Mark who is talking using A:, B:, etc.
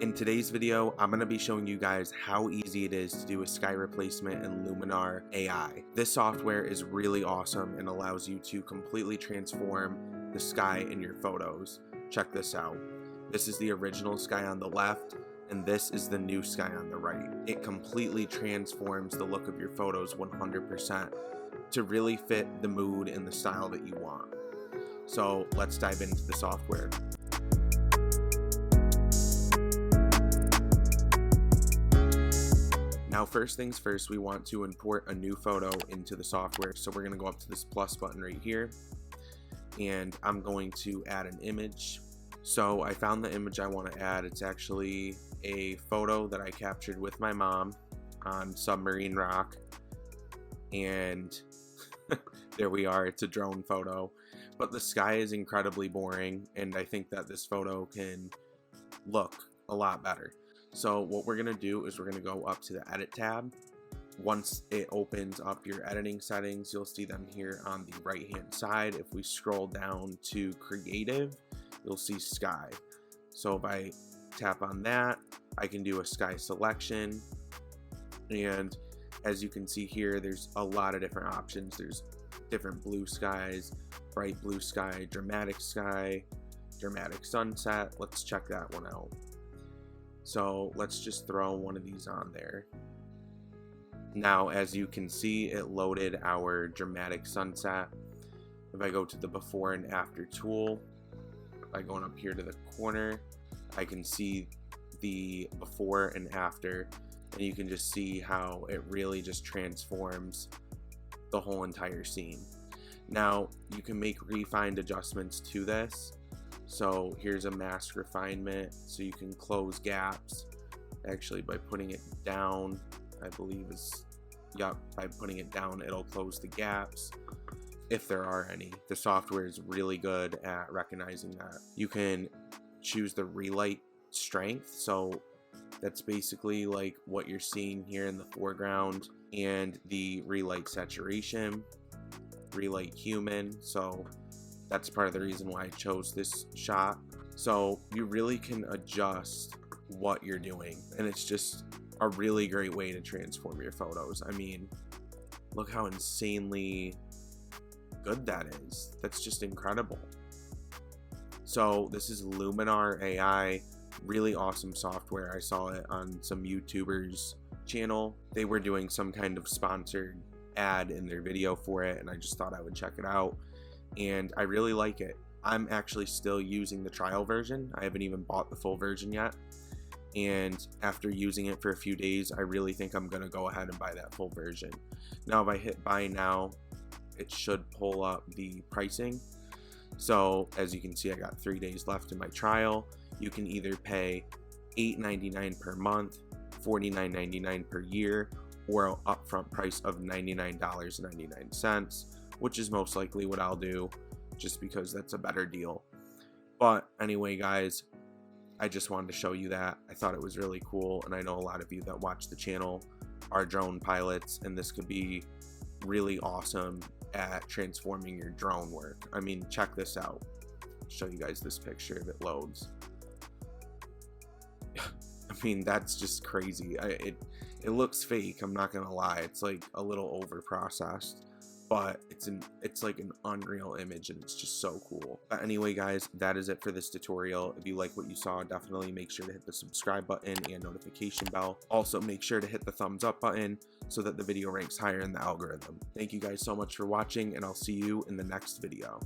A: In today's video, I'm going to be showing you guys how easy it is to do a sky replacement in Luminar AI. This software is really awesome and allows you to completely transform the sky in your photos. Check this out. This is the original sky on the left, and this is the new sky on the right. It completely transforms the look of your photos 100% to really fit the mood and the style that you want. So let's dive into the software. Now, first things first, we want to import a new photo into the software. So we're going to go up to this plus button right here, and I'm going to add an image. So I found the image I want to add. It's actually a photo that I captured with my mom on Submarine Rock, and there we are. It's a drone photo, but the sky is incredibly boring, and I think that this photo can look a lot better. So what we're going to do is we're going to go up to the edit tab. Once it opens up your editing settings, you'll see them here on the right hand side. If we scroll down to creative, you'll see sky. So if I tap on that, I can do a sky selection, and as you can see here, there's a lot of different options. There's different blue skies, bright blue sky, dramatic sunset. Let's check that one out. So let's just throw one of these on there. Now, as you can see, it loaded our dramatic sunset. If I go to the before and after tool, by going up here to the corner, I can see the before and after, and you can just see how it really just transforms the whole entire scene. Now, you can make refined adjustments to this. So here's a mask refinement, so you can close gaps actually by putting it down. I believe by putting it down, it'll close the gaps if there are any. The software is really good at recognizing that. You can choose the relight strength, so that's basically like what you're seeing here in the foreground, and the relight saturation, relight human. So that's part of the reason why I chose this shot. So you really can adjust what you're doing, and it's just a really great way to transform your photos. I mean, look how insanely good that is. That's just incredible. So this is Luminar AI, really awesome software. I saw it on some YouTubers' channel. They were doing some kind of sponsored ad in their video for it, and I just thought I would check it out, and I really like it. I'm actually still using the trial version. I haven't even bought the full version yet, and after using it for a few days, I really think I'm gonna go ahead and buy that full version. Now if I hit buy now, it should pull up the pricing. So as you can see, I got 3 days left in my trial. You can either pay $8.99 per month, $49.99 per year, or an upfront price of $99.99, which is most likely what I'll do, just because that's a better deal. But anyway, guys, I just wanted to show you that. I thought it was really cool, and I know a lot of you that watch the channel are drone pilots, and this could be really awesome at transforming your drone work. I mean, check this out. I'll show you guys this picture if it loads. I mean, that's just crazy. It looks fake, I'm not gonna lie. It's like a little over processed, but it's like an unreal image, and it's just so cool. But anyway, guys, that is it for this tutorial. If you like what you saw, definitely make sure to hit the subscribe button and notification bell. Also, make sure to hit the thumbs up button so that the video ranks higher in the algorithm. Thank you guys so much for watching, and I'll see you in the next video.